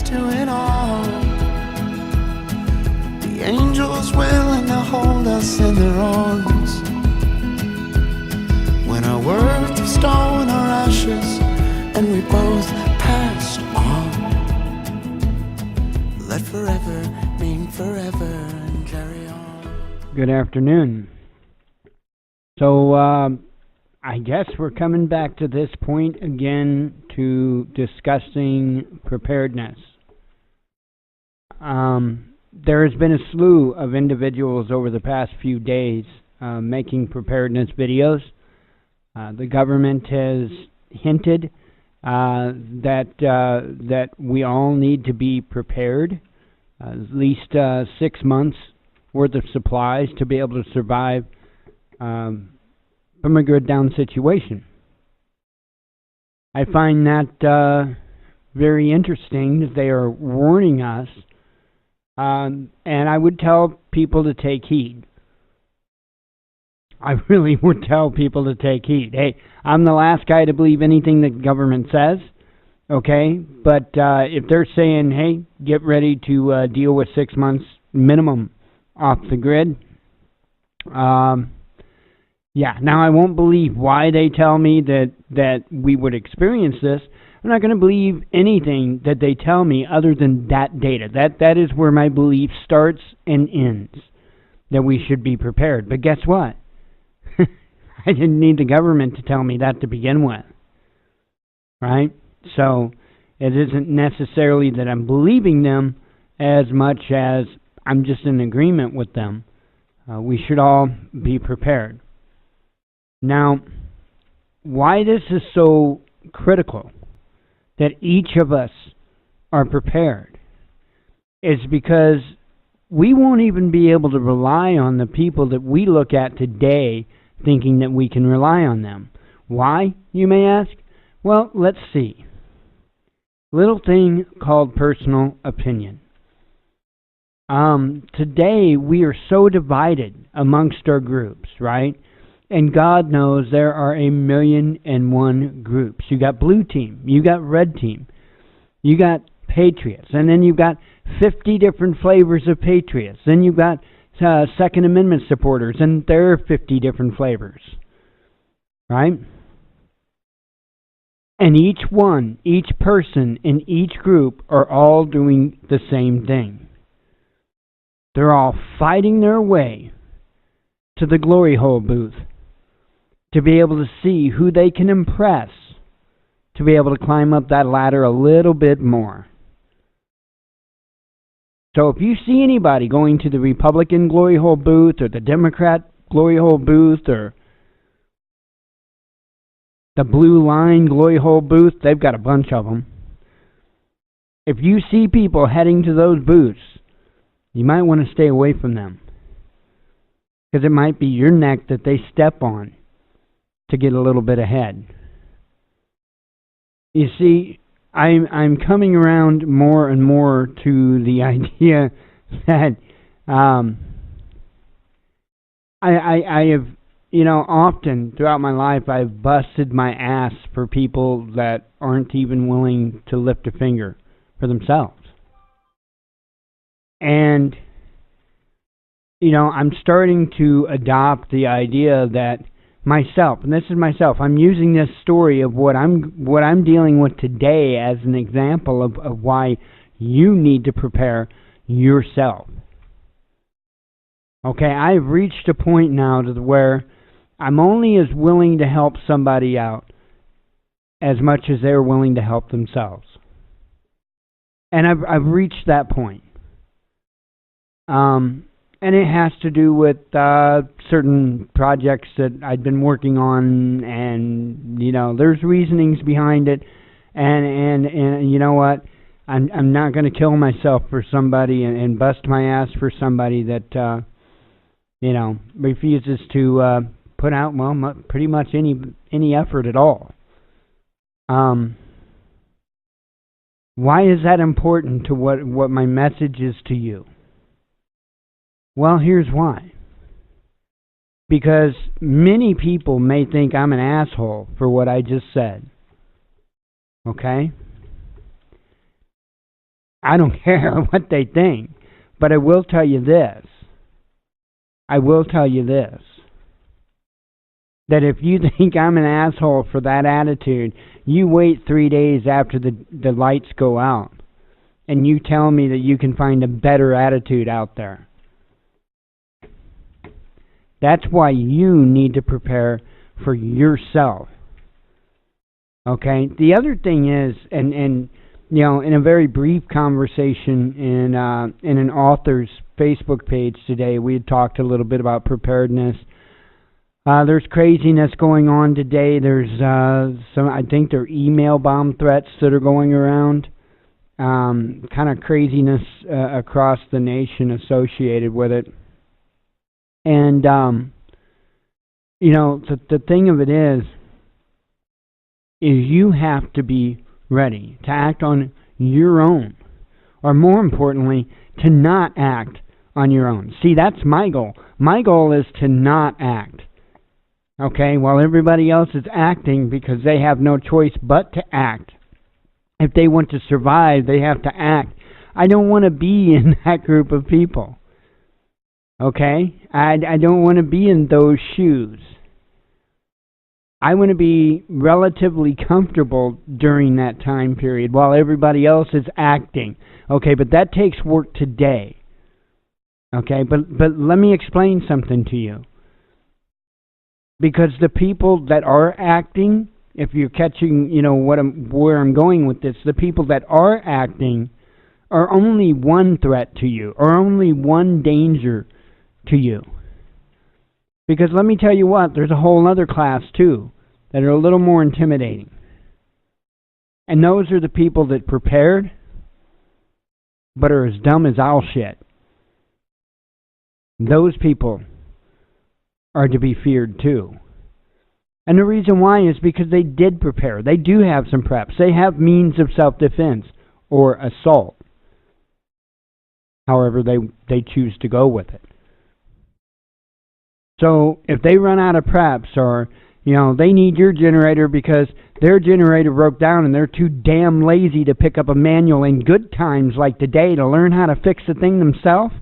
do it all. The angels willing to hold us in their arms. When our worth of stone or ashes, and we both passed on. Let forever mean forever and carry on. Good afternoon. So, I guess we're coming back to this point again to discussing preparedness. There has been a slew of individuals over the past few days making preparedness videos. The government has hinted that we all need to be prepared, at least 6 months worth of supplies to be able to survive from a good down situation. I find that very interesting that they are warning us, and I would tell people to take heed. I really would tell people to take heed. Hey, I'm the last guy to believe anything the government says, okay? But if they're saying, hey, get ready to deal with 6 months minimum off the grid, yeah, now I won't believe why they tell me that we would experience this. I'm not going to believe anything that they tell me other than that data. That is where my belief starts and ends, that we should be prepared. But guess what? I didn't need the government to tell me that to begin with, right? So it isn't necessarily that I'm believing them as much as I'm just in agreement with them. We should all be prepared. Now, why this is so critical that each of us are prepared is because we won't even be able to rely on the people that we look at today thinking that we can rely on them. Why, you may ask? Well, let's see. Little thing called personal opinion. Today we are so divided amongst our groups, right? And God knows there are 1,000,001 groups. You got blue team, you got red team, you got patriots, and then you've got 50 different flavors of patriots. Then you've got Second Amendment supporters, and there are 50 different flavors, right? And each person in each group are all doing the same thing. They're all fighting their way to the glory hole booth to be able to see who they can impress, to be able to climb up that ladder a little bit more. So if you see anybody going to the Republican glory hole booth or the Democrat glory hole booth or the Blue Line glory hole booth, they've got a bunch of them. If you see people heading to those booths, you might want to stay away from them, because it might be your neck that they step on to get a little bit ahead. You see, I'm coming around more and more to the idea that I have, often throughout my life I've busted my ass for people that aren't even willing to lift a finger for themselves. And I'm starting to adopt the idea that myself, and this is myself, I'm using this story of what I'm dealing with today as an example of why you need to prepare yourself. Okay, I've reached a point now to where I'm only as willing to help somebody out as much as they're willing to help themselves. And I've reached that point. And it has to do with certain projects that I've been working on, and there's reasonings behind it, and you know what? I'm not going to kill myself for somebody and bust my ass for somebody that refuses to put out pretty much any effort at all. Why is that important to what my message is to you? Well, here's why. Because many people may think I'm an asshole for what I just said. Okay? I don't care what they think. But I will tell you this. I will tell you this. That if you think I'm an asshole for that attitude, you wait 3 days after the lights go out, and you tell me that you can find a better attitude out there. That's why you need to prepare for yourself. Okay? The other thing is, and you know, in a very brief conversation in an author's Facebook page today, we had talked a little bit about preparedness. There's craziness going on today. There's I think there are email bomb threats that are going around. Kind of craziness across the nation associated with it. And, you know, the thing of it is you have to be ready to act on your own. Or more importantly, to not act on your own. See, that's my goal. My goal is to not act. Okay, while everybody else is acting because they have no choice but to act. If they want to survive, they have to act. I don't want to be in that group of people. Okay? I don't want to be in those shoes. I want to be relatively comfortable during that time period while everybody else is acting. Okay, but that takes work today. Okay, but let me explain something to you. Because the people that are acting, if you're catching, you know, where I'm going with this, the people that are acting are only one threat to you, or only one danger to you. Because let me tell you what, there's a whole other class too that are a little more intimidating. And those are the people that prepared, but are as dumb as owl shit. Those people are to be feared too. And the reason why is because they did prepare. They do have some preps. They have means of self-defense or assault. However they choose to go with it. So if they run out of preps, or you know, they need your generator because their generator broke down and they're too damn lazy to pick up a manual in good times like today to learn how to fix the thing themselves,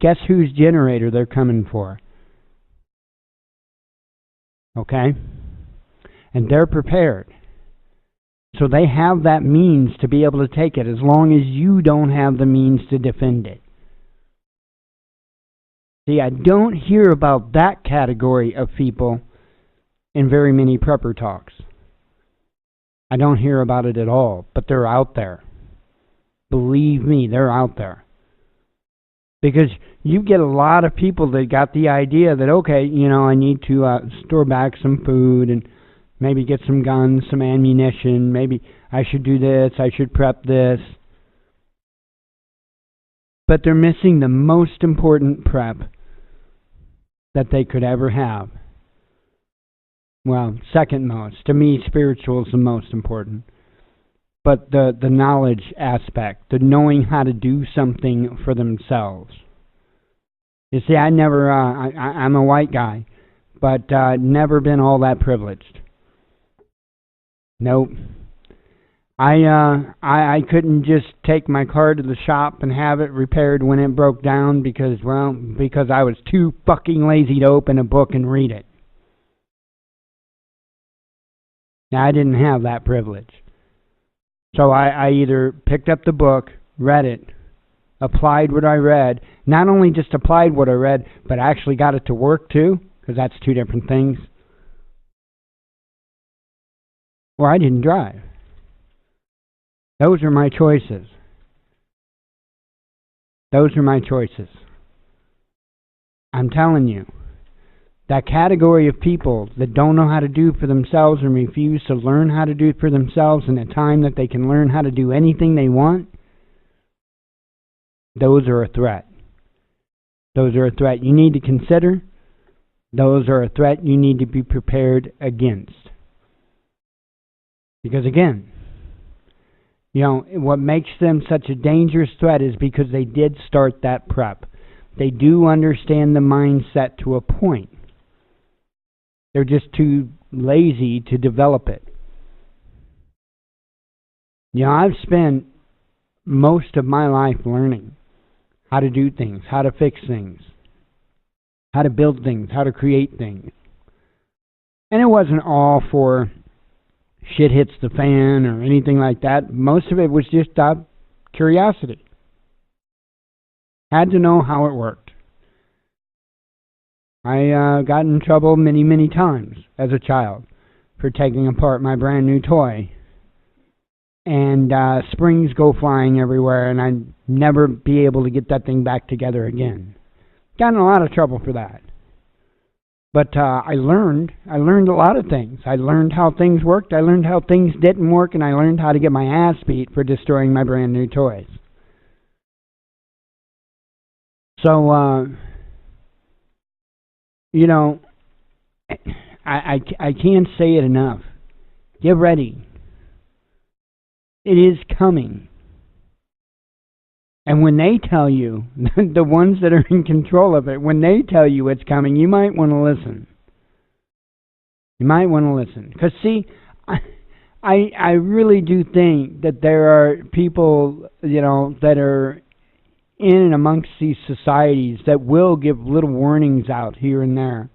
guess whose generator they're coming for? Okay? And they're prepared. So they have that means to be able to take it as long as you don't have the means to defend it. See, I don't hear about that category of people in very many prepper talks. I don't hear about it at all, but they're out there. Believe me, they're out there. Because you get a lot of people that got the idea that, okay, you know, I need to store back some food and maybe get some guns, some ammunition. Maybe I should do this, I should prep this. But they're missing the most important prep that they could ever have. Well, second most. To me, spiritual is the most important. But the knowledge aspect, the knowing how to do something for themselves. You see, I'm a white guy, but never been all that privileged. Nope. I couldn't just take my car to the shop and have it repaired when it broke down because I was too fucking lazy to open a book and read it. Now, I didn't have that privilege. So I either picked up the book, read it, applied what I read, not only just applied what I read, but actually got it to work too, because that's two different things, or I didn't drive. Those are my choices. Those are my choices. I'm telling you, that category of people that don't know how to do for themselves and refuse to learn how to do for themselves in a time that they can learn how to do anything they want, those are a threat. Those are a threat you need to consider. Those are a threat you need to be prepared against. Because again, you know, what makes them such a dangerous threat is because they did start that prep. They do understand the mindset to a point. They're just too lazy to develop it. You know, I've spent most of my life learning how to do things, how to fix things, how to build things, how to create things. And it wasn't all for shit hits the fan or anything like that. Most of it was just curiosity. Had to know how it worked. I got in trouble many, many times as a child for taking apart my brand new toy. And springs go flying everywhere, and I'd never be able to get that thing back together again. Got in a lot of trouble for that. But I learned a lot of things. I learned how things worked, I learned how things didn't work, and I learned how to get my ass beat for destroying my brand new toys. So, you know, I can't say it enough. Get ready. It is coming. And when they tell you, the ones that are in control of it, when they tell you it's coming, you might want to listen. You might want to listen. Because, see, I really do think that there are people, that are in and amongst these societies that will give little warnings out here and there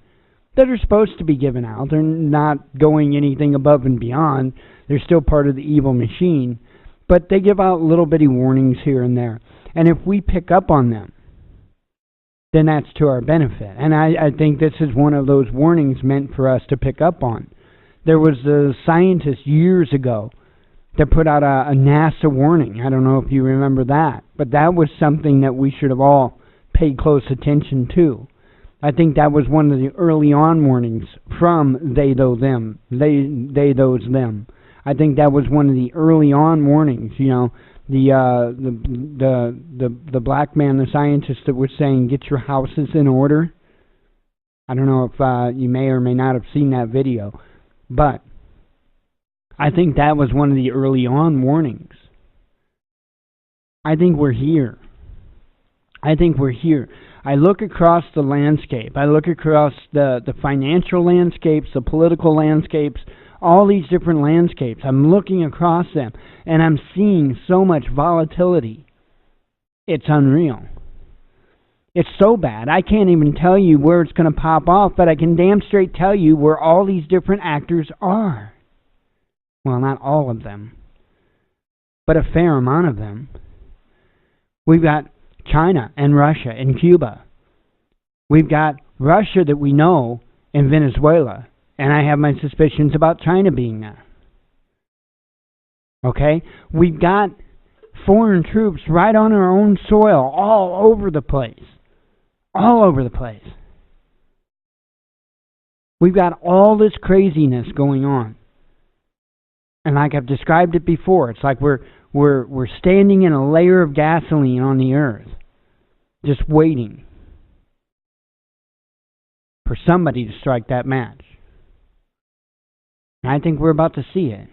that are supposed to be given out. They're not going anything above and beyond. They're still part of the evil machine. But they give out little bitty warnings here and there. And if we pick up on them, then that's to our benefit. And I think this is one of those warnings meant for us to pick up on. There was a scientist years ago that put out a NASA warning. I don't know if you remember that. But that was something that we should have all paid close attention to. I think that was one of the early on warnings from they, those, them. They, those, them. I think that was one of the early on warnings. The black man, the scientist that was saying, get your houses in order. I don't know if you may or may not have seen that video, but I think that was one of the early on warnings. I think we're here. I look across the landscape. I look across the financial landscapes, the political landscapes, all these different landscapes. I'm looking across them, and I'm seeing so much volatility. It's unreal. It's so bad, I can't even tell you where it's going to pop off, but I can damn straight tell you where all these different actors are. Well, not all of them, but a fair amount of them. We've got China and Russia and Cuba. We've got Russia that we know in Venezuela. And I have my suspicions about China being there. Okay? We've got foreign troops right on our own soil, all over the place. All over the place. We've got all this craziness going on. And like I've described it before, it's like we're standing in a layer of gasoline on the earth, just waiting for somebody to strike that match. I think we're about to see it.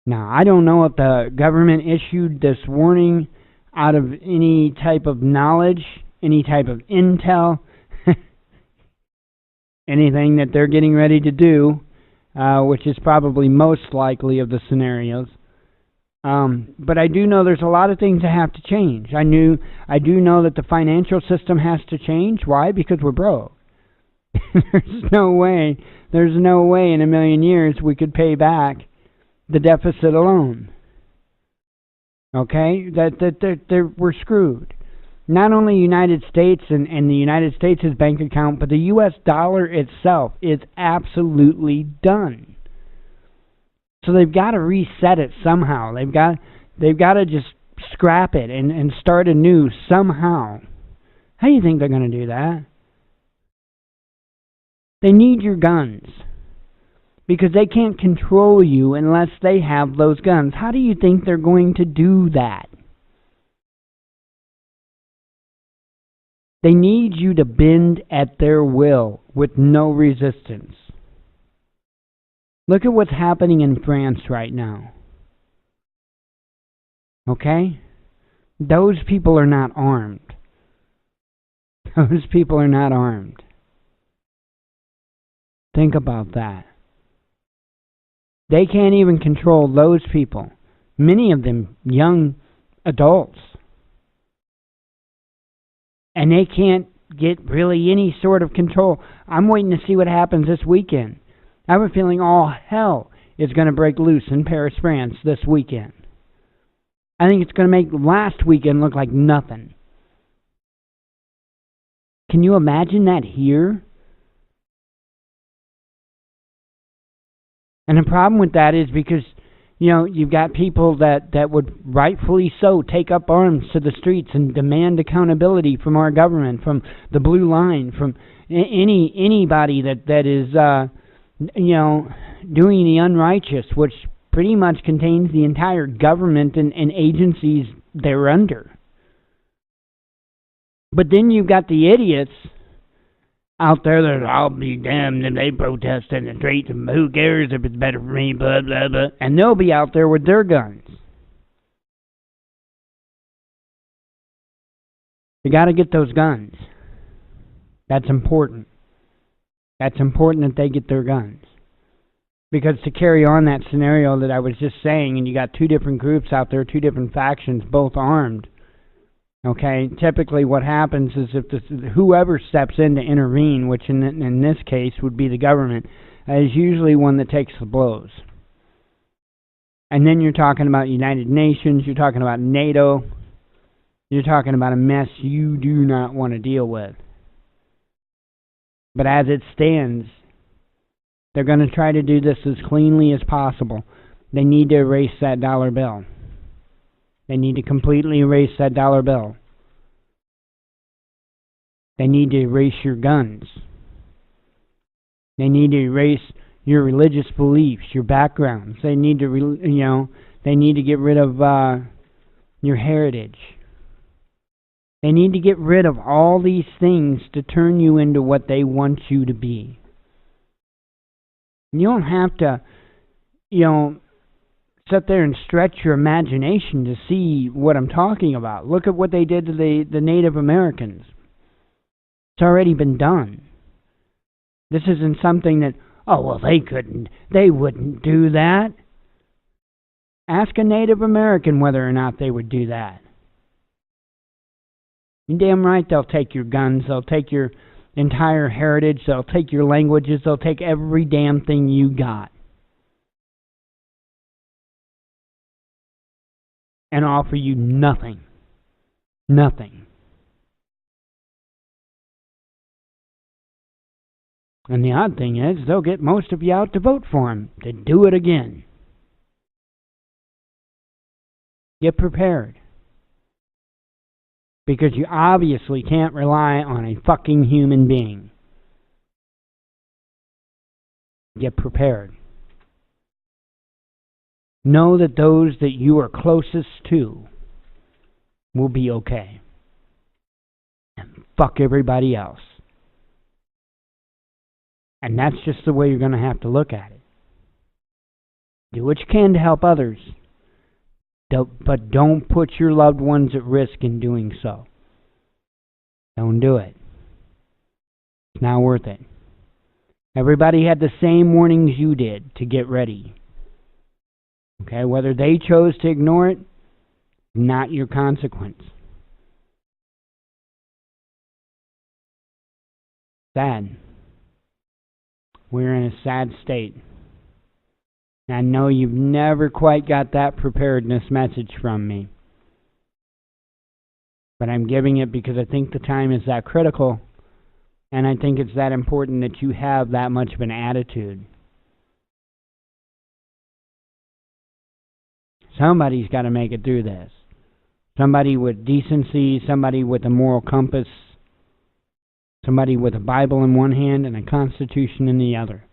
Now, I don't know if the government issued this warning out of any type of knowledge, any type of intel, anything that they're getting ready to do, which is probably most likely of the scenarios. But I do know there's a lot of things that have to change. I do know that the financial system has to change. Why? Because we're broke. There's no way in a million years we could pay back the deficit alone. Okay? We're screwed. Not only United States and the United States' bank account, but the U.S. dollar itself is absolutely done. So they've got to reset it somehow. They've got to just scrap it and start anew somehow. How do you think they're going to do that? They need your guns because they can't control you unless they have those guns. How do you think they're going to do that? They need you to bend at their will with no resistance. Look at what's happening in France right now. Okay? Those people are not armed. Those people are not armed. Think about that. They can't even control those people many of them young adults. And they can't get really any sort of control. I'm waiting to see what happens this weekend. I have a feeling all hell is going to break loose in Paris, France this weekend. I think it's going to make last weekend look like nothing. Can you imagine that here? And the problem with that is because, you've got people that would rightfully so take up arms to the streets and demand accountability from our government, from the blue line, from anybody that is, doing the unrighteous, which pretty much contains the entire government and agencies they're under. But then you've got the idiots out there that I'll be damned if they protest in the streets, and who cares if it's better for me, blah, blah, blah. And they'll be out there with their guns. You got to get those guns. That's important. That's important that they get their guns. Because to carry on that scenario that I was just saying, and you got two different groups out there, two different factions, both armed. Okay, typically what happens is if whoever steps in to intervene, which in this case would be the government, is usually one that takes the blows. And then you're talking about United Nations, you're talking about NATO, you're talking about a mess you do not want to deal with. But as it stands, they're going to try to do this as cleanly as possible. They need to erase that dollar bill. They need to completely erase that dollar bill. They need to erase your guns. They need to erase your religious beliefs, your backgrounds. They need to, they need to get rid of your heritage. They need to get rid of all these things to turn you into what they want you to be. You don't have to, sit there and stretch your imagination to see what I'm talking about. Look at what they did to the Native Americans. It's already been done. This isn't something that, they wouldn't do that. Ask a Native American whether or not they would do that. You're damn right they'll take your guns, they'll take your entire heritage, they'll take your languages, they'll take every damn thing you got. And offer you nothing. Nothing. And the odd thing is, they'll get most of you out to vote for them, to do it again. Get prepared. Because you obviously can't rely on a fucking human being. Get prepared. Know that those that you are closest to will be okay. And fuck everybody else. And that's just the way you're going to have to look at it. Do what you can to help others. But don't put your loved ones at risk in doing so. Don't do it. It's not worth it. Everybody had the same warnings you did to get ready. Okay, whether they chose to ignore it, not your consequence. Sad. We're in a sad state. I know you've never quite got that preparedness message from me. But I'm giving it because I think the time is that critical, and I think it's that important that you have that much of an attitude. Somebody's got to make it through this. Somebody with decency, somebody with a moral compass, somebody with a Bible in one hand and a Constitution in the other.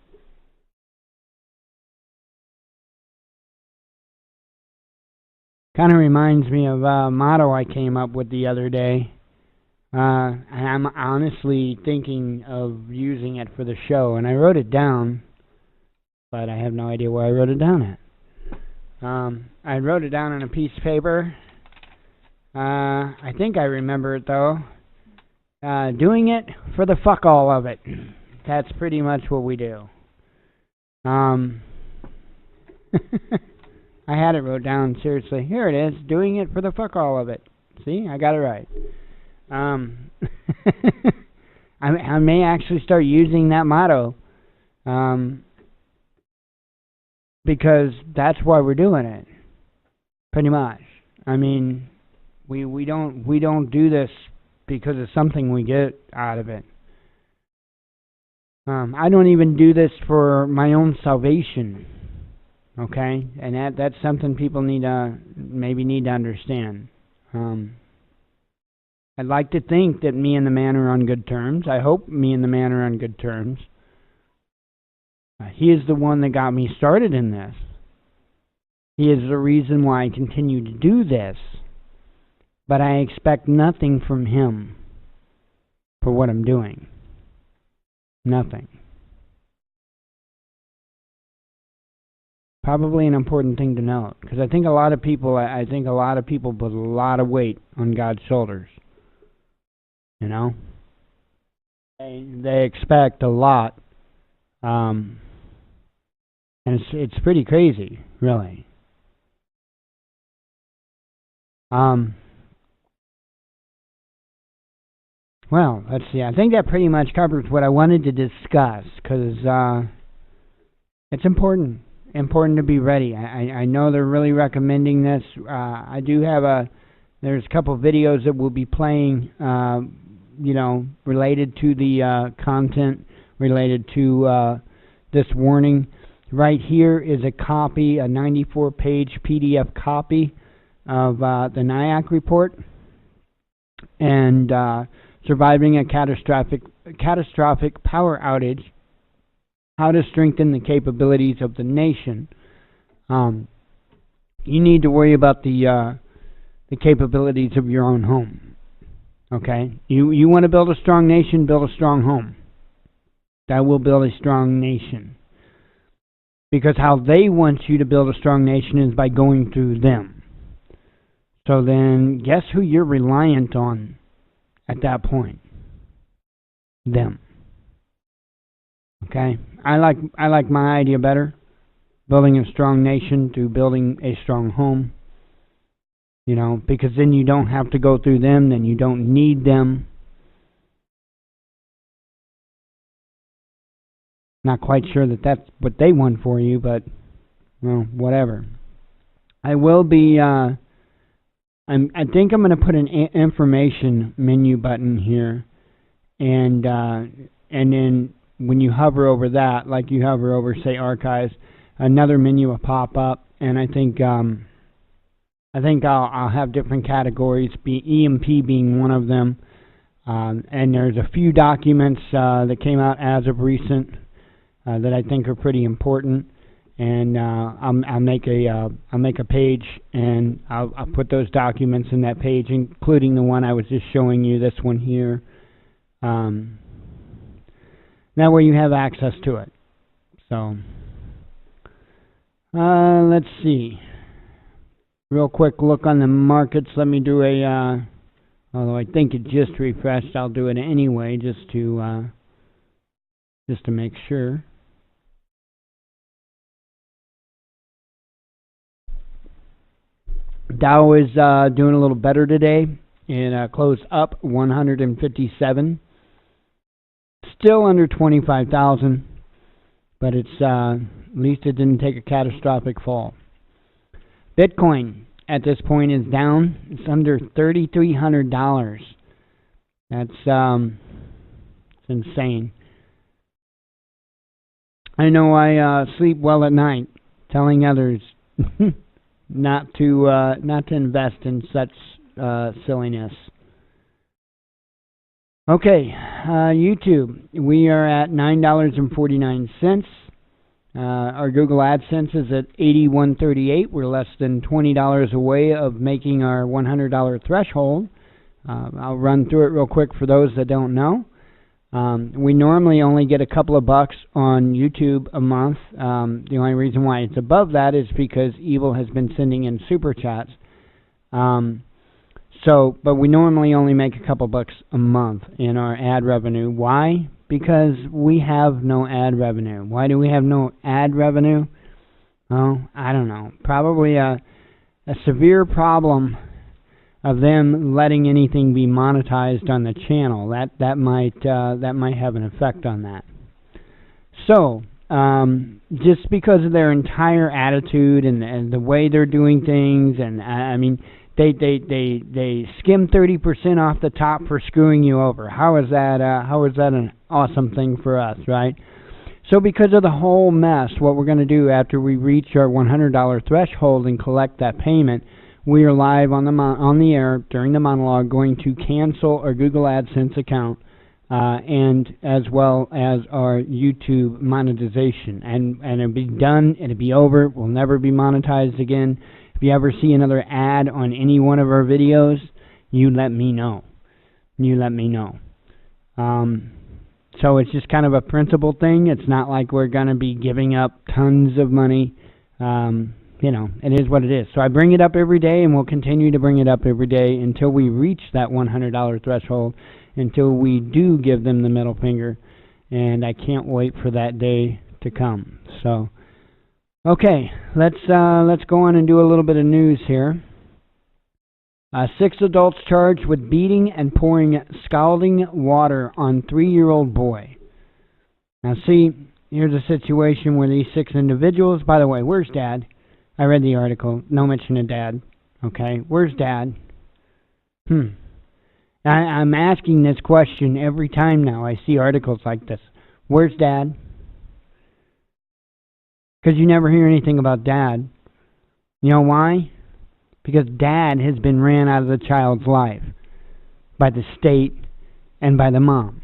Kind of reminds me of a motto I came up with the other day. And I'm honestly thinking of using it for the show. And I wrote it down, but I have no idea where I wrote it down at. I wrote it down on a piece of paper. I think I remember it, though. Doing it for the fuck all of it. That's pretty much what we do. I had it wrote down, seriously. Here it is, doing it for the fuck all of it. See, I got it right. I may actually start using that motto, because that's why we're doing it, pretty much. I mean, we don't do this because of something we get out of it. I don't even do this for my own salvation, okay? And that's something people need to understand. I'd like to think that me and the man are on good terms. I hope me and the man are on good terms. He is the one that got me started in this. He is the reason why I continue to do this. But I expect nothing from him for what I'm doing. Nothing. Probably an important thing to note, because I think a lot of people put a lot of weight on God's shoulders. You know, they expect a lot, and it's pretty crazy, really. Well, let's see. I think that pretty much covers what I wanted to discuss, because it's important to be ready. I know they're really recommending this. I do have there's a couple videos that will be playing, related to the content, related to this warning. Right here is a copy, a 94-page PDF copy of the NIAC report, and surviving a catastrophic power outage, how to strengthen the capabilities of the nation. You need to worry about the capabilities of your own home. Okay? You want to build a strong nation, build a strong home. That will build a strong nation. Because how they want you to build a strong nation is by going through them. So then, guess who you're reliant on at that point? Them. Okay? I like my idea better. Building a strong nation through building a strong home. Because then you don't have to go through them, then you don't need them. Not quite sure that that's what they want for you, but, well, whatever. I will be, I think I'm going to put an information menu button here, and then when you hover over that, like you hover over, say, archives, another menu will pop up, and I think I'll have different categories, EMP being one of them, and there's a few documents that came out as of recent that I think are pretty important, and I'll make a page, and I'll put those documents in that page, including the one I was just showing you, this one here. That way you have access to it. So let's see. Real quick look on the markets. Let me do although I think it just refreshed, I'll do it anyway, just to make sure. Dow is doing a little better today, and closed up 157. Still under 25,000, but it's at least it didn't take a catastrophic fall. Bitcoin at this point is down. It's under $3,300. That's it's insane. I know I sleep well at night, telling others not to invest in such silliness. Okay, YouTube. We are at $9.49. Our Google AdSense is at $81.38. We're less than $20 away of making our $100 threshold. I'll run through it real quick for those that don't know. We normally only get a couple of bucks on YouTube a month. The only reason why it's above that is because Evil has been sending in super chats. But we normally only make a couple bucks a month in our ad revenue. Why? Because we have no ad revenue. Why do we have no ad revenue? Oh, I don't know. Probably a severe problem of them letting anything be monetized on the channel. That might have an effect on that. So, just because of their entire attitude and the way they're doing things, and I mean, they skim 30% off the top for screwing you over. How is that an awesome thing for us, right? So because of the whole mess, what we're going to do after we reach our $100 threshold and collect that payment, we are live on the air during the monologue going to cancel our Google AdSense account and as well as our YouTube monetization. And it'll be done, it'll be over, we'll never be monetized again. If you ever see another ad on any one of our videos, you let me know. So it's just kind of a principle thing. It's not like we're going to be giving up tons of money. It is what it is. So I bring it up every day, and we'll continue to bring it up every day until we reach that $100 threshold, until we do give them the middle finger. And I can't wait for that day to come. So, okay, let's go on and do a little bit of news here. 6 adults charged with beating and pouring scalding water on 3-year-old boy. Now, see, here's a situation where these 6 individuals, by the way, where's Dad? I read the article, no mention of Dad. Okay, where's Dad? I'm asking this question every time now I see articles like this. Where's Dad? Because you never hear anything about Dad. You know why? Because Dad has been ran out of the child's life by the state and by the mom.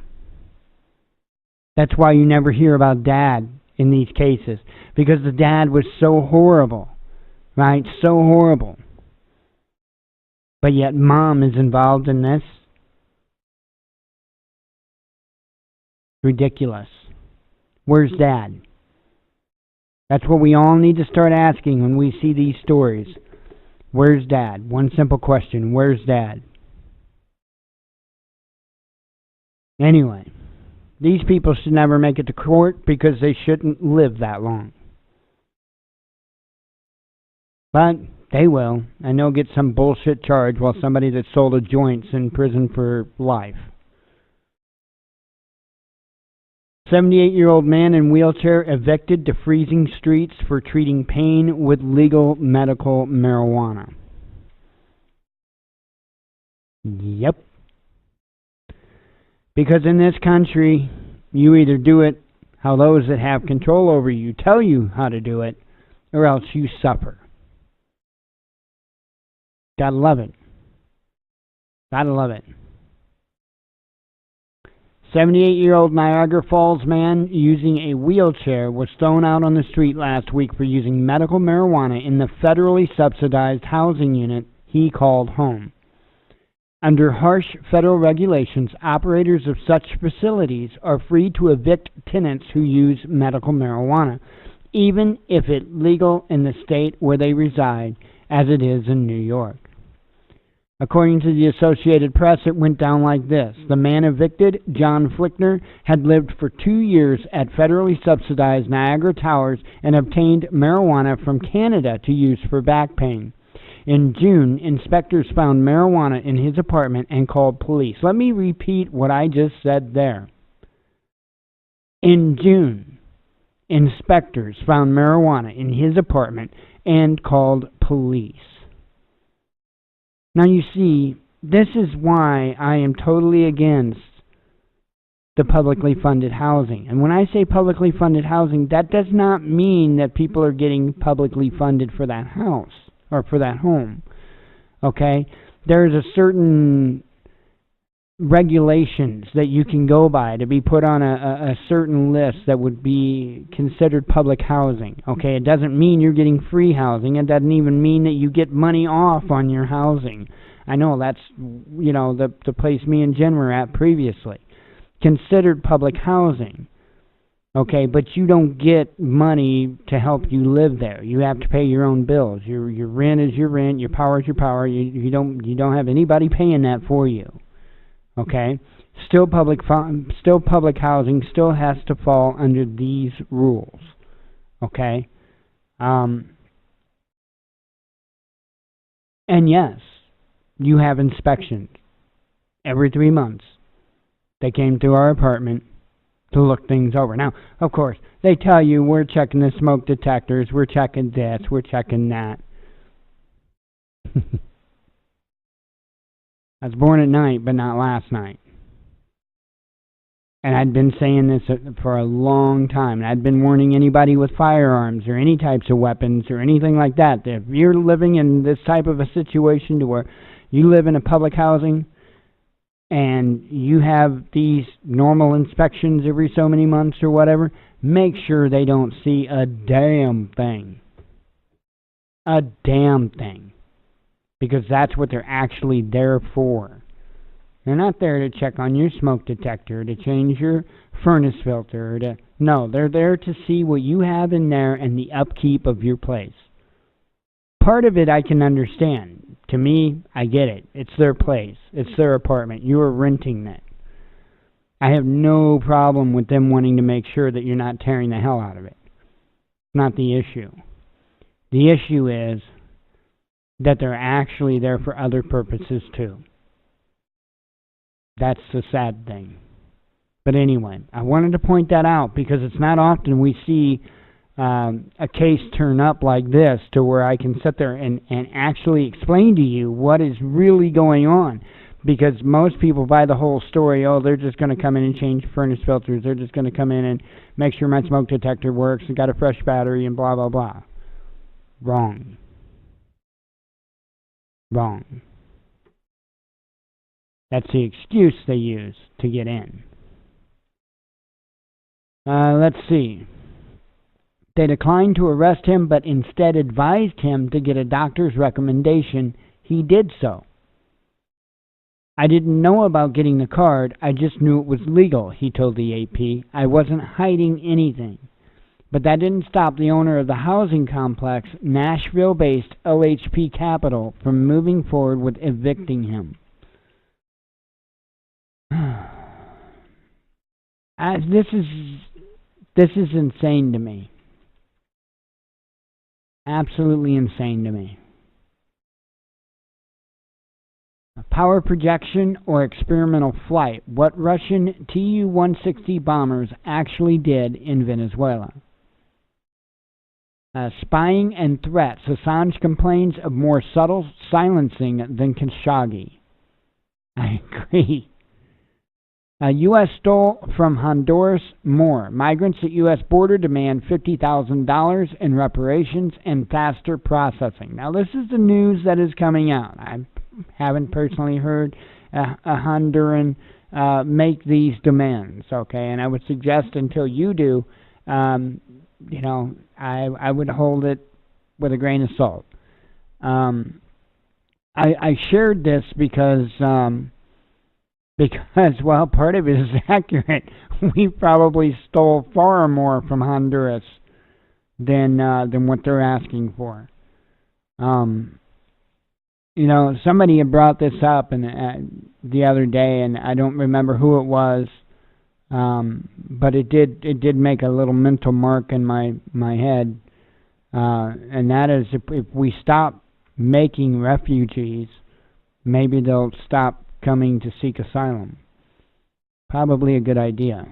That's why you never hear about Dad in these cases, because the dad was so horrible, right? So horrible. But yet Mom is involved in this. Ridiculous. Where's Dad? That's what we all need to start asking when we see these stories. Where's Dad? One simple question. Where's Dad? Anyway, these people should never make it to court because they shouldn't live that long. But they will, and they'll get some bullshit charge while somebody that sold a joint's in prison for life. 78-year-old man in wheelchair evicted to freezing streets for treating pain with legal medical marijuana. Yep. Because in this country, you either do it how those that have control over you tell you how to do it, or else you suffer. Gotta love it. Gotta love it. 78-year-old Niagara Falls man using a wheelchair was thrown out on the street last week for using medical marijuana in the federally subsidized housing unit he called home. Under harsh federal regulations, operators of such facilities are free to evict tenants who use medical marijuana, even if it's legal in the state where they reside, as it is in New York. According to the Associated Press, it went down like this. The man evicted, John Flickner, had lived for 2 years at federally subsidized Niagara Towers and obtained marijuana from Canada to use for back pain. In June, inspectors found marijuana in his apartment and called police. Let me repeat what I just said there. In June, inspectors found marijuana in his apartment and called police. Now you see, this is why I am totally against the publicly funded housing. And when I say publicly funded housing, that does not mean that people are getting publicly funded for that house or for that home. Okay? There's a certain regulations that you can go by to be put on a certain list that would be considered public housing. Okay, it doesn't mean you're getting free housing. It doesn't even mean that you get money off on your housing. I know that's, the place me and Jen were at previously. Considered public housing. Okay, but you don't get money to help you live there. You have to pay your own bills. Your rent is your rent, your power is your power. You don't have anybody paying that for you. Okay, still public housing still has to fall under these rules. Okay, And yes, you have inspections every 3 months. They came to our apartment to look things over. Now, of course, they tell you we're checking the smoke detectors, we're checking this, we're checking that. I was born at night, but not last night. And I'd been saying this for a long time. And I'd been warning anybody with firearms or any types of weapons or anything like that. If you're living in this type of a situation to where you live in a public housing and you have these normal inspections every so many months or whatever, make sure they don't see a damn thing. A damn thing. Because that's what they're actually there for. They're not there to check on your smoke detector, to change your furnace filter. No, they're there to see what you have in there and the upkeep of your place. Part of it I can understand. To me, I get it. It's their place. It's their apartment. You are renting it. I have no problem with them wanting to make sure that you're not tearing the hell out of it. It's not the issue. The issue is that they're actually there for other purposes too. That's the sad thing. But anyway, I wanted to point that out because it's not often we see a case turn up like this to where I can sit there and actually explain to you what is really going on. Because most people buy the whole story, oh, they're just going to come in and change furnace filters. They're just going to come in and make sure my smoke detector works and got a fresh battery and blah, blah, blah. Wrong. Wrong. That's the excuse they use to get in. Let's see. They declined to arrest him, but instead advised him to get a doctor's recommendation. He did so. I didn't know about getting the card. I just knew it was legal, he told the AP. I wasn't hiding anything. But that didn't stop the owner of the housing complex, Nashville-based LHP Capital, from moving forward with evicting him. This is insane to me. Absolutely insane to me. A power projection or experimental flight. What Russian Tu-160 bombers actually did in Venezuela. Spying and threats. Assange complains of more subtle silencing than Khashoggi. I agree. U.S. stole from Honduras more. Migrants at U.S. border demand $50,000 in reparations and faster processing. Now, this is the news that is coming out. I haven't personally heard a Honduran make these demands, okay? And I would suggest until you do, I would hold it with a grain of salt. I shared this because, well, part of it is accurate. We probably stole far more from Honduras than what they're asking for. Somebody had brought this up the other day, and I don't remember who it was, but it did make a little mental mark in my head, and that is if we stop making refugees, maybe they'll stop coming to seek asylum. Probably a good idea.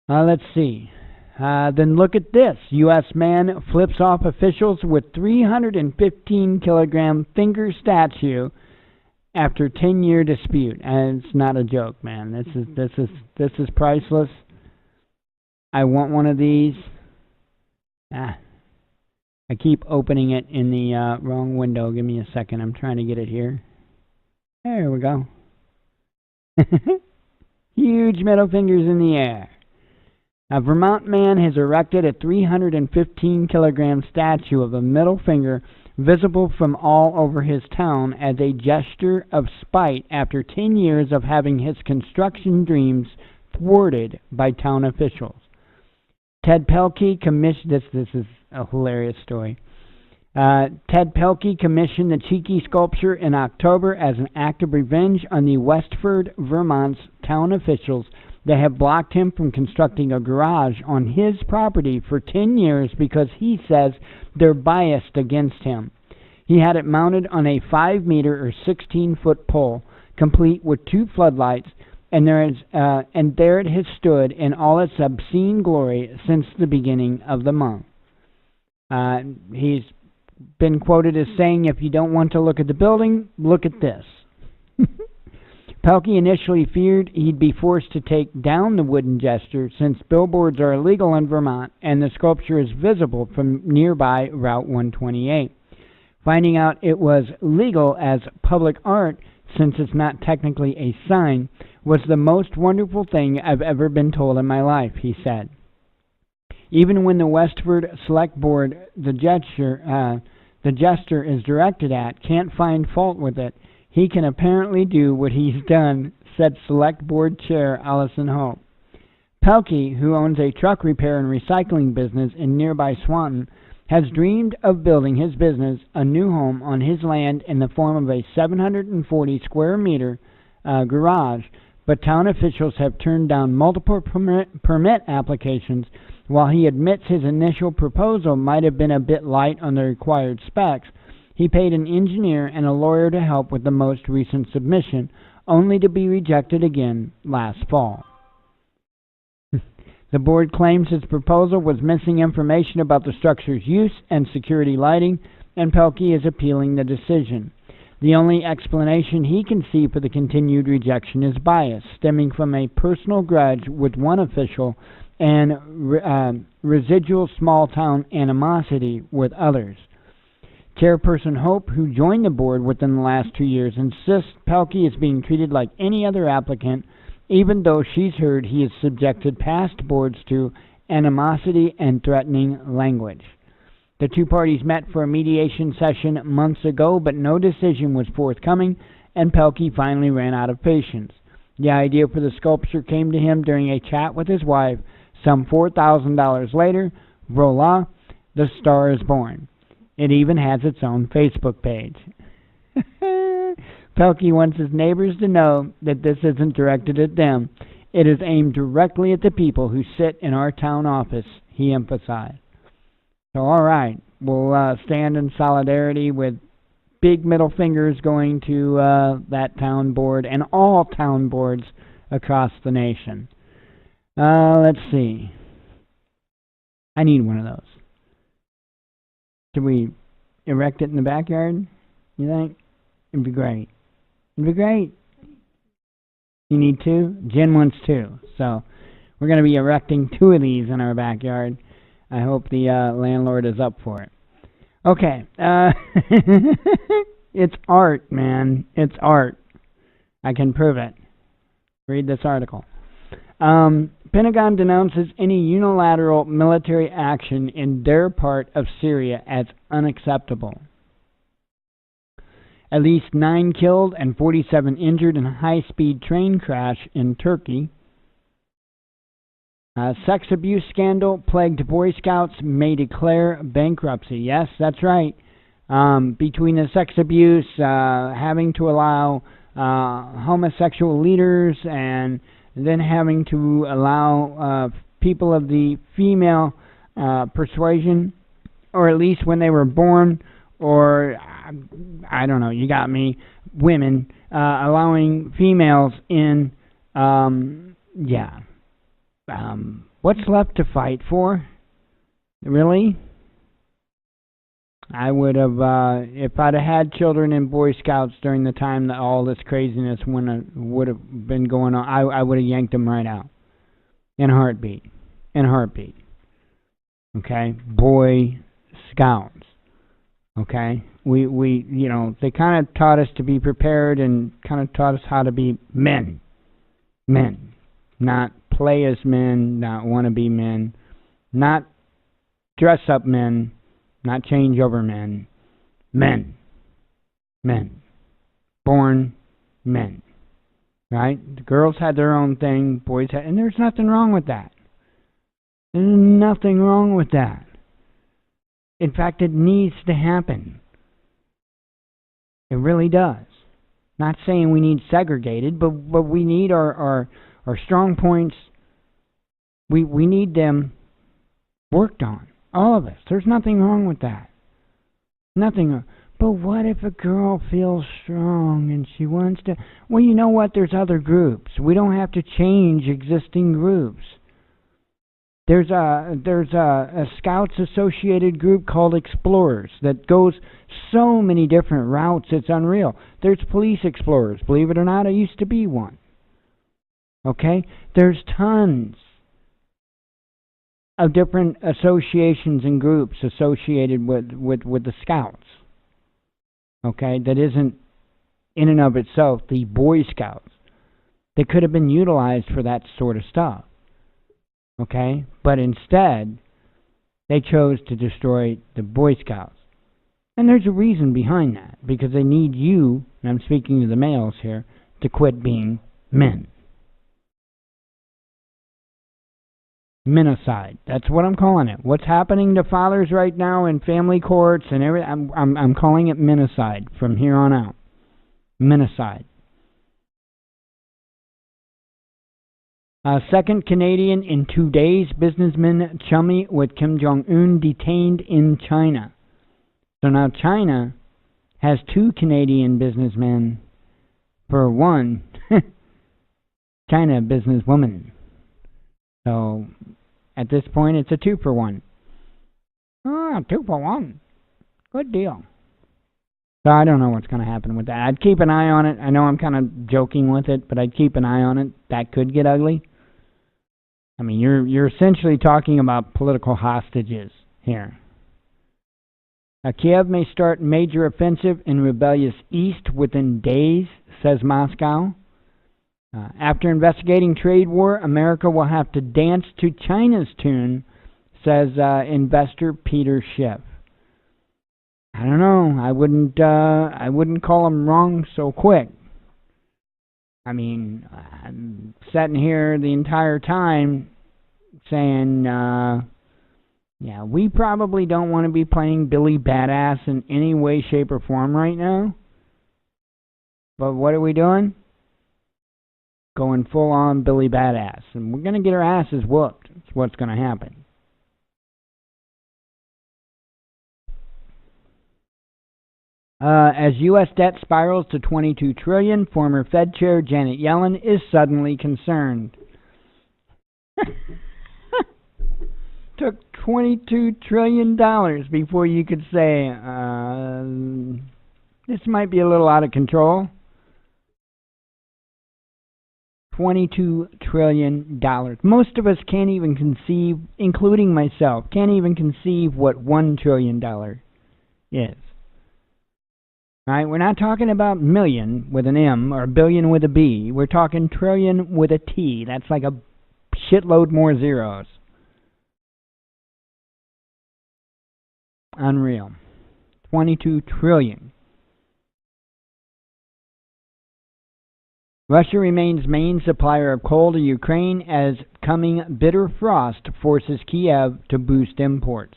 Let's see. Then look at this. U.S. man flips off officials with 315-kilogram finger statue after 10-year dispute. And it's not a joke, man. This is priceless. I want one of these. I keep opening it in the wrong window. Give me a second. I'm trying to get it here. There we go. Huge middle fingers in the air. A Vermont man has erected a 315-kilogram statue of a middle finger visible from all over his town as a gesture of spite after 10 years of having his construction dreams thwarted by town officials. Ted Pelkey commissioned this is a hilarious story. Ted Pelkey commissioned the cheeky sculpture in October as an act of revenge on the Westford, Vermont's town officials They have blocked him from constructing a garage on his property for 10 years because he says they're biased against him. He had it mounted on a 5-meter or 16-foot pole, complete with 2 floodlights, and there it has stood in all its obscene glory since the beginning of the month. He's been quoted as saying, "If you don't want to look at the building, look at this." Pelkey initially feared he'd be forced to take down the wooden gesture since billboards are illegal in Vermont and the sculpture is visible from nearby Route 128. Finding out it was legal as public art, since it's not technically a sign, was the most wonderful thing I've ever been told in my life, he said. Even when the Westford Select Board, the jester is directed at, can't find fault with it, he can apparently do what he's done, said Select Board Chair Allison Hope. Pelkey, who owns a truck repair and recycling business in nearby Swanton, has dreamed of building his business a new home on his land in the form of a 740 square meter garage, but town officials have turned down multiple permit applications. While he admits his initial proposal might have been a bit light on the required specs, he paid an engineer and a lawyer to help with the most recent submission, only to be rejected again last fall. The board claims his proposal was missing information about the structure's use and security lighting, and Pelkey is appealing the decision. The only explanation he can see for the continued rejection is bias, stemming from a personal grudge with one official and residual small-town animosity with others. Chairperson Hope, who joined the board within the last 2 years, insists Pelkey is being treated like any other applicant, even though she's heard he has subjected past boards to animosity and threatening language. The two parties met for a mediation session months ago, but no decision was forthcoming, and Pelkey finally ran out of patience. The idea for the sculpture came to him during a chat with his wife. Some $4,000 later, voila, the star is born. It even has its own Facebook page. Pelkey wants his neighbors to know that this isn't directed at them. It is aimed directly at the people who sit in our town office, he emphasized. So, all right, we'll stand in solidarity with big middle fingers going to that town board and all town boards across the nation. Let's see. I need one of those. Should we erect it in the backyard, you think? It'd be great. It'd be great. You need 2? Jen wants 2. So we're going to be erecting 2 of these in our backyard. I hope the landlord is up for it. Okay. It's art, man. It's art. I can prove it. Read this article. Pentagon denounces any unilateral military action in their part of Syria as unacceptable. At least 9 killed and 47 injured in a high-speed train crash in Turkey. Sex abuse scandal plagued Boy Scouts may declare bankruptcy. Yes, that's right. Between the sex abuse, having to allow homosexual leaders, and then having to allow people of the female persuasion, or at least when they were born, or I don't know, you got me, women, allowing females in, what's left to fight for? Really? I would have, if I'd have had children in Boy Scouts during the time that all this craziness would have been going on, I would have yanked them right out. In a heartbeat. In a heartbeat. Okay? Boy Scouts. Okay? We you know, they kind of taught us to be prepared and kind of taught us how to be men. Men. Not play as men, not want to be men, not dress up men, not change over men. Men. Men. Born men. Right? The girls had their own thing, boys had, and there's nothing wrong with that. There's nothing wrong with that. In fact, it needs to happen. It really does. Not saying we need segregated, but we need our our strong points, we need them worked on. All of us. There's nothing wrong with that. Nothing wrong. But what if a girl feels strong and she wants to... Well, you know what? There's other groups. We don't have to change existing groups. There's a Scouts Associated group called Explorers that goes so many different routes, it's unreal. There's Police Explorers. Believe it or not, I used to be one. Okay? There's tons of different associations and groups associated with the Scouts. Okay? That isn't in and of itself the Boy Scouts. They could have been utilized for that sort of stuff. Okay? But instead, they chose to destroy the Boy Scouts. And there's a reason behind that. Because they need you, and I'm speaking to the males here, to quit being men. Menocide. That's what I'm calling it. What's happening to fathers right now in family courts and everything, I'm calling it menocide from here on out. Menocide. Second Canadian in 2 days, businessman chummy with Kim Jong-un detained in China. So now China has 2 Canadian businessmen for one China businesswoman. So at this point, it's a 2-for-1. Ah, 2-for-1. Good deal. So I don't know what's going to happen with that. I'd keep an eye on it. I know I'm kind of joking with it, but I'd keep an eye on it. That could get ugly. I mean, you're essentially talking about political hostages here. Kiev may start major offensive in rebellious east within days, says Moscow. After investigating trade war, America will have to dance to China's tune, says investor Peter Schiff. I don't know. I wouldn't call him wrong so quick. I mean, I'm sitting here the entire time saying, yeah, we probably don't want to be playing Billy Badass in any way, shape, or form right now. But what are we doing? Going full on Billy Badass. And we're going to get our asses whooped. That's what's going to happen. As U.S. debt spirals to $22 trillion, former Fed Chair Janet Yellen is suddenly concerned. Took $22 trillion before you could say, this might be a little out of control. $22 trillion. Most of us can't even conceive, including myself, can't even conceive what $1 trillion is. Right? We're not talking about million with an M or billion with a B. We're talking trillion with a T. That's like a shitload more zeros. Unreal. 22 trillion. Russia remains main supplier of coal to Ukraine as coming bitter frost forces Kiev to boost imports.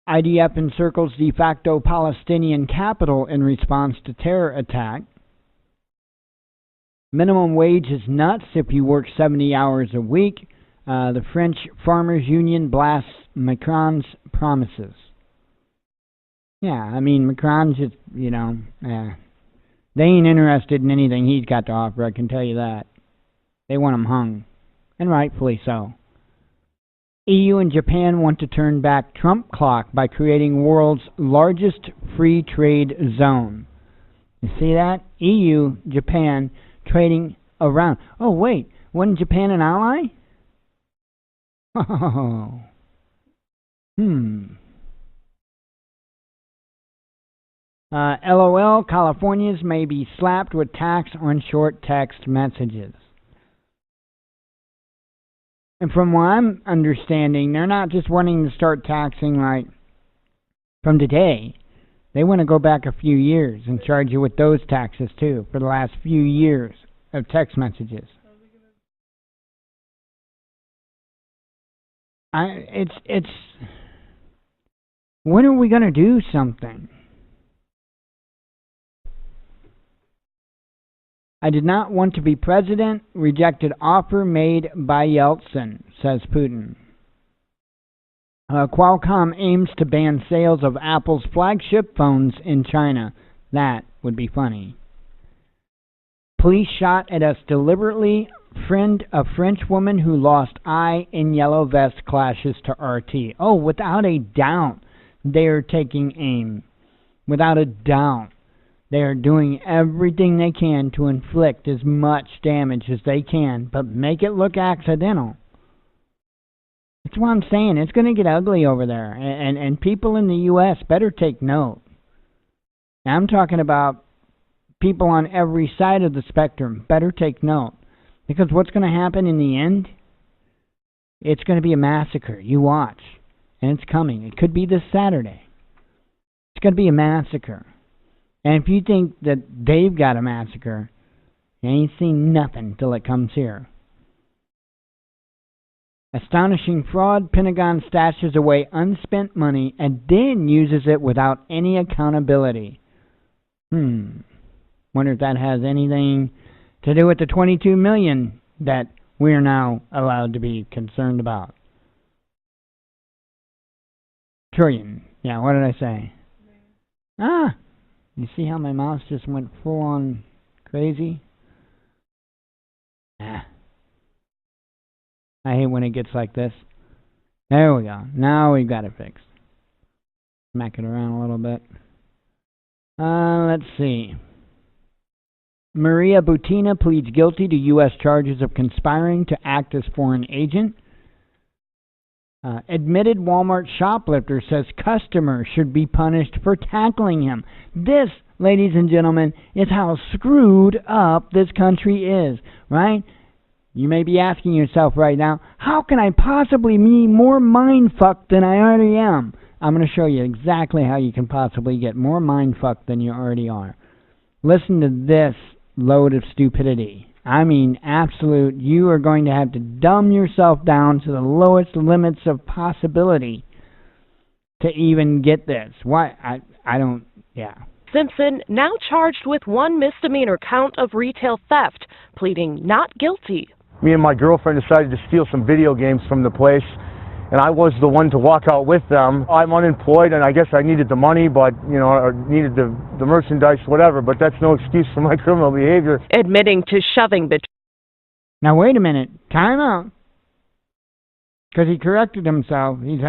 IDF encircles de facto Palestinian capital in response to terror attack. Minimum wage is nuts if you work 70 hours a week. The French Farmers Union blasts Macron's promises. Yeah, I mean, Macron's just, they ain't interested in anything he's got to offer, I can tell you that. They want him hung, and rightfully so. EU and Japan want to turn back Trump clock by creating world's largest free trade zone. You see that? EU, Japan, trading around. Oh, wait, wasn't Japan an ally? Oh. LOL, Californians may be slapped with tax on short text messages. And from what I'm understanding, they're not just wanting to start taxing like from today. They want to go back a few years and charge you with those taxes too for the last few years of text messages. It's when are we going to do something? I did not want to be president. Rejected offer made by Yeltsin, says Putin. Qualcomm aims to ban sales of Apple's flagship phones in China. That would be funny. Police shot at us deliberately. A French woman who lost eye in yellow vest clashes to RT. Oh, without a doubt, they are taking aim. Without a doubt. They are doing everything they can to inflict as much damage as they can, but make it look accidental. That's what I'm saying. It's going to get ugly over there. And people in the U.S. better take note. Now, I'm talking about people on every side of the spectrum. Better take note. Because what's going to happen in the end? It's going to be a massacre. You watch. And it's coming. It could be this Saturday. It's going to be a massacre. And if you think that they've got a massacre, you ain't seen nothing till it comes here. Astonishing fraud. Pentagon stashes away unspent money and then uses it without any accountability. Wonder if that has anything to do with the $22 million that we're now allowed to be concerned about. Trillion. Yeah, what did I say? You see how my mouse just went full on crazy? I hate when it gets like this. There we go. Now we've got it fixed. Smack it around a little bit. Let's see. Maria Butina pleads guilty to U.S. charges of conspiring to act as foreign agent. Admitted Walmart shoplifter says customer should be punished for tackling him. This, ladies and gentlemen, is how screwed up this country is, right? You may be asking yourself right now, how can I possibly be more mind-fucked than I already am? I'm going to show you exactly how you can possibly get more mind-fucked than you already are. Listen to this load of stupidity. I mean, absolute. You are going to have to dumb yourself down to the lowest limits of possibility to even get this. Why? I don't, yeah. Simpson now charged with one misdemeanor count of retail theft, pleading not guilty. Me and my girlfriend decided to steal some video games from the place, and I was the one to walk out with them. I'm unemployed, and I guess I needed the money, but, or needed the merchandise, whatever, but that's no excuse for my criminal behavior. Admitting to shoving Now, wait a minute. Time out. Because he corrected himself. He's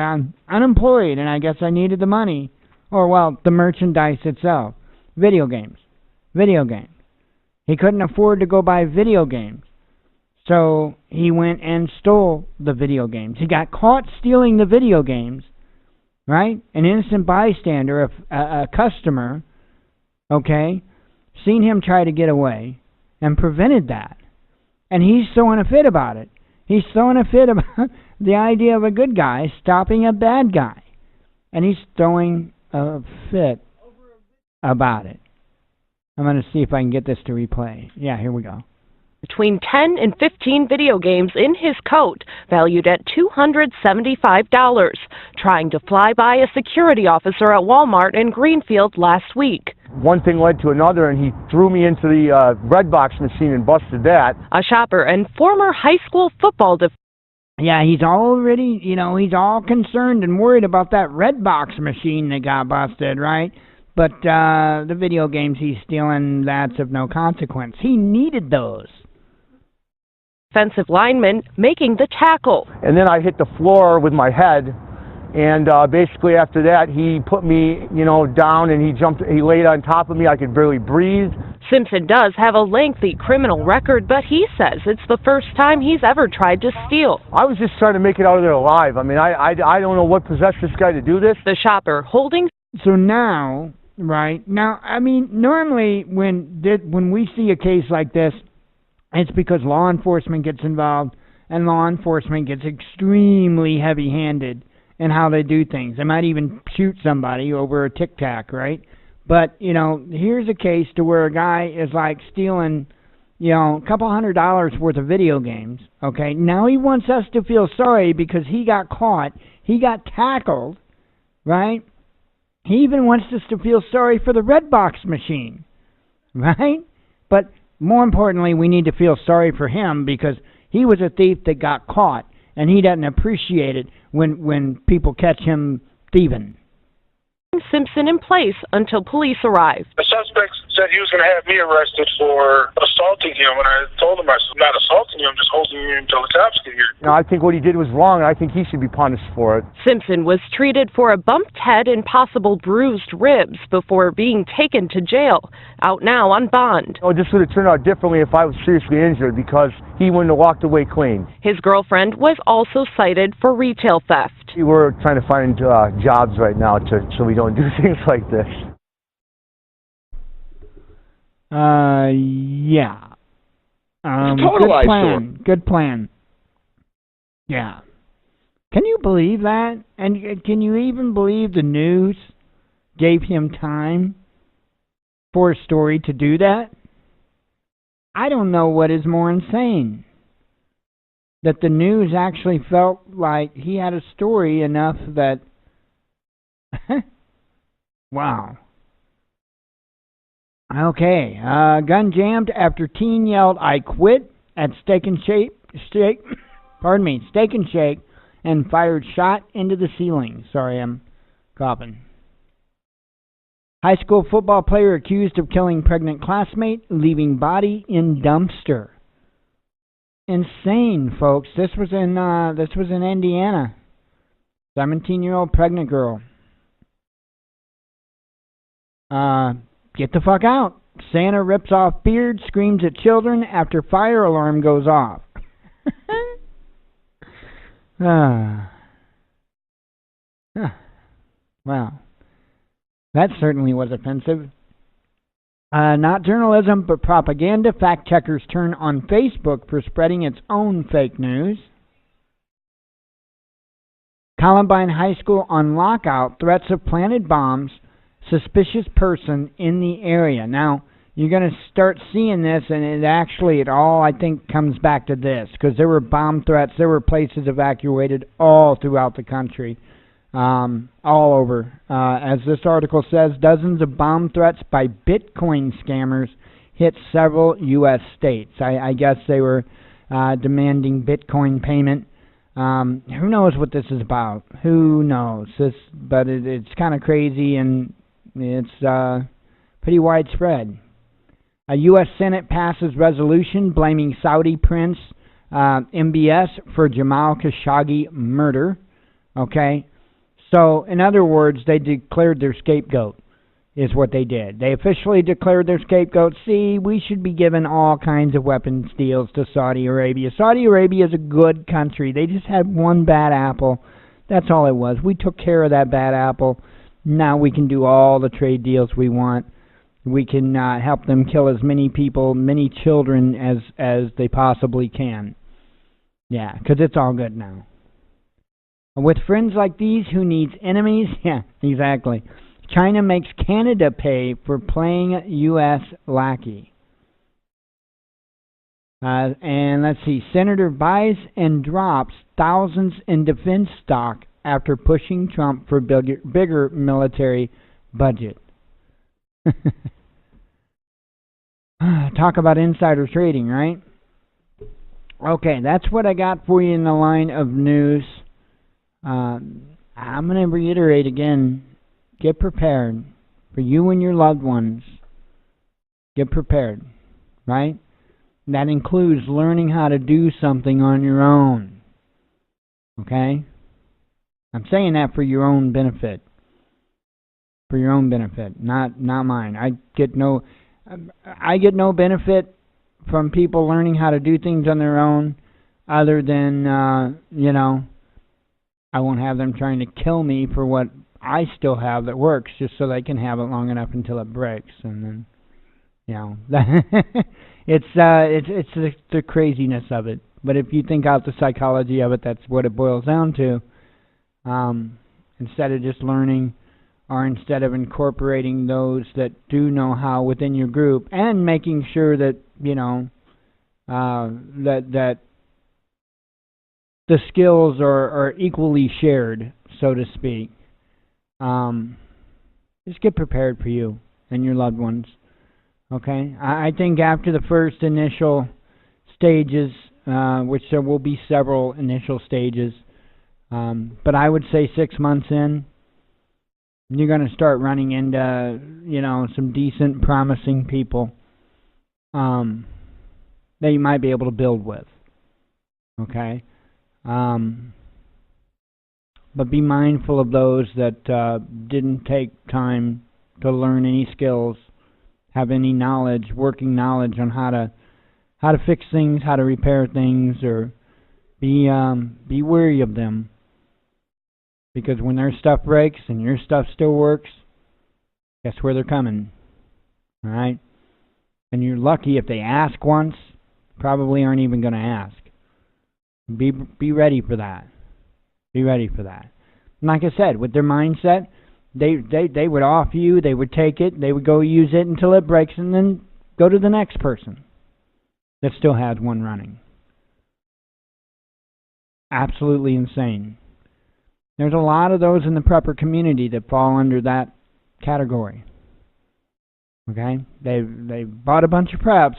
unemployed, and I guess I needed the money. Or, well, the merchandise itself. Video games. Video games. He couldn't afford to go buy video games. So he went and stole the video games. He got caught stealing the video games, right? An innocent bystander, a customer, okay, seen him try to get away and prevented that. And he's throwing a fit about it. He's throwing a fit about the idea of a good guy stopping a bad guy. And he's throwing a fit about it. I'm going to see if I can get this to replay. Yeah, here we go. Between 10 and 15 video games in his coat, valued at $275, trying to fly by a security officer at Walmart in Greenfield last week. One thing led to another, and he threw me into the red box machine and busted that. A shopper and former high school football Yeah, he's already, he's all concerned and worried about that red box machine that got busted, right? But the video games he's stealing, that's of no consequence. He needed those. Defensive lineman making the tackle. And then I hit the floor with my head, and basically after that he put me, down, and he laid on top of me. I could barely breathe. Simpson does have a lengthy criminal record, but he says it's the first time he's ever tried to steal. I was just trying to make it out of there alive. I mean, I don't know what possessed this guy to do this. The shopper holding. So now, right, now, I mean, normally when we see a case like this, it's because law enforcement gets involved, and law enforcement gets extremely heavy-handed in how they do things. They might even shoot somebody over a tic-tac, right? But, here's a case to where a guy is like stealing, a couple $100 worth of video games, okay? Now he wants us to feel sorry because he got caught. He got tackled, right? He even wants us to feel sorry for the red box machine, right? But more importantly, we need to feel sorry for him because he was a thief that got caught, and he doesn't appreciate it when people catch him thieving. Simpson in place until police arrived. The suspect said he was going to have me arrested for assaulting him, and I told him I'm not assaulting him, just holding him until the cops get here. I think what he did was wrong, and I think he should be punished for it. Simpson was treated for a bumped head and possible bruised ribs before being taken to jail, out now on bond. This would have turned out differently if I was seriously injured because he wouldn't have walked away clean. His girlfriend was also cited for retail theft. We're trying to find jobs right now so we don't do things like this. Yeah. Total good plan. eyesore. Good plan. Yeah. Can you believe that? And can you even believe the news gave him time for a story to do that? I don't know what is more insane. That the news actually felt like he had a story enough that... Wow. Okay, gun jammed after teen yelled, "I quit" at Steak and Shake, and fired shot into the ceiling. Sorry, I'm coughing. High school football player accused of killing pregnant classmate, leaving body in dumpster. Insane, folks. This was in Indiana. 17-year-old pregnant girl. Get the fuck out. Santa rips off beard, screams at children after fire alarm goes off. Wow. That certainly was offensive. Not journalism, but propaganda. Fact checkers turn on Facebook for spreading its own fake news. Columbine High School on lockout. Threats of planted bombs. Suspicious person in the area. Now, you're going to start seeing this, and it all, I think, comes back to this, because there were bomb threats, there were places evacuated all throughout the country, all over. As this article says, dozens of bomb threats by Bitcoin scammers hit several U.S. states. I guess they were demanding Bitcoin payment. Who knows what this is about? Who knows? But it's kind of crazy, and it's pretty widespread. A U.S. Senate passes resolution blaming Saudi Prince MBS for Jamal Khashoggi murder. Okay? So, in other words, they declared their scapegoat, is what they did. They officially declared their scapegoat. See, we should be giving all kinds of weapons deals to Saudi Arabia. Saudi Arabia is a good country. They just had one bad apple. That's all it was. We took care of that bad apple. Now we can do all the trade deals we want. We can help them kill as many people, many children as they possibly can. Yeah, because it's all good now. With friends like these, who needs enemies? Yeah, exactly. China makes Canada pay for playing U.S. lackey. And let's see. Senator buys and drops thousands in defense stock after pushing Trump for bigger military budget. Talk about insider trading, right? Okay, that's what I got for you in the line of news. I'm going to reiterate again, get prepared for you and your loved ones. Get prepared, right? That includes learning how to do something on your own. Okay? I'm saying that for your own benefit. For your own benefit, not mine. I get no benefit from people learning how to do things on their own, other than I won't have them trying to kill me for what I still have that works, just so they can have it long enough until it breaks, and then it's the craziness of it. But if you think out the psychology of it, that's what it boils down to. Instead of just learning, or instead of incorporating those that do know how within your group, and making sure that that the skills are equally shared, so to speak. Just get prepared for you and your loved ones. Okay? I think after the first initial stages, which there will be several initial stages, but I would say 6 months in, you're going to start running into, some decent, promising people that you might be able to build with. Okay? But be mindful of those that didn't take time to learn any skills, have any knowledge, working knowledge on how to fix things, how to repair things, or be wary of them. Because when their stuff breaks and your stuff still works, guess where they're coming? All right? And you're lucky if they ask once, probably aren't even going to ask. Be ready for that. Be ready for that. And like I said, with their mindset, they would offer you, they would take it, they would go use it until it breaks, and then go to the next person that still has one running. Absolutely insane. There's a lot of those in the prepper community that fall under that category. Okay? They bought a bunch of preps.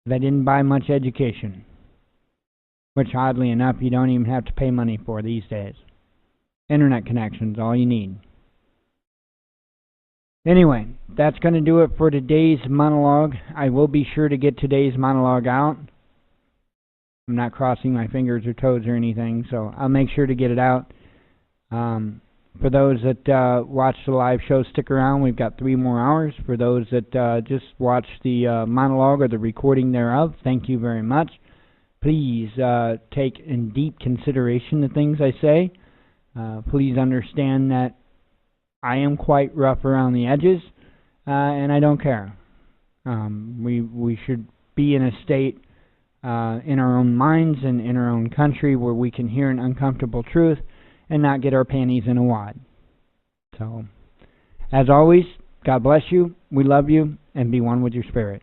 They didn't buy much education, which oddly enough you don't even have to pay money for these days. Internet connection's all you need. Anyway, that's going to do it for today's monologue. I will be sure to get today's monologue out. I'm not crossing my fingers or toes or anything, so I'll make sure to get it out. For those that watch the live show, stick around. We've got 3 more hours. For those that just watch the monologue or the recording thereof, thank you very much. Please take in deep consideration the things I say. Please understand that I am quite rough around the edges, and I don't care. We should be in a state in our own minds and in our own country where we can hear an uncomfortable truth and not get our panties in a wad. So, as always, God bless you, we love you, and be one with your spirit.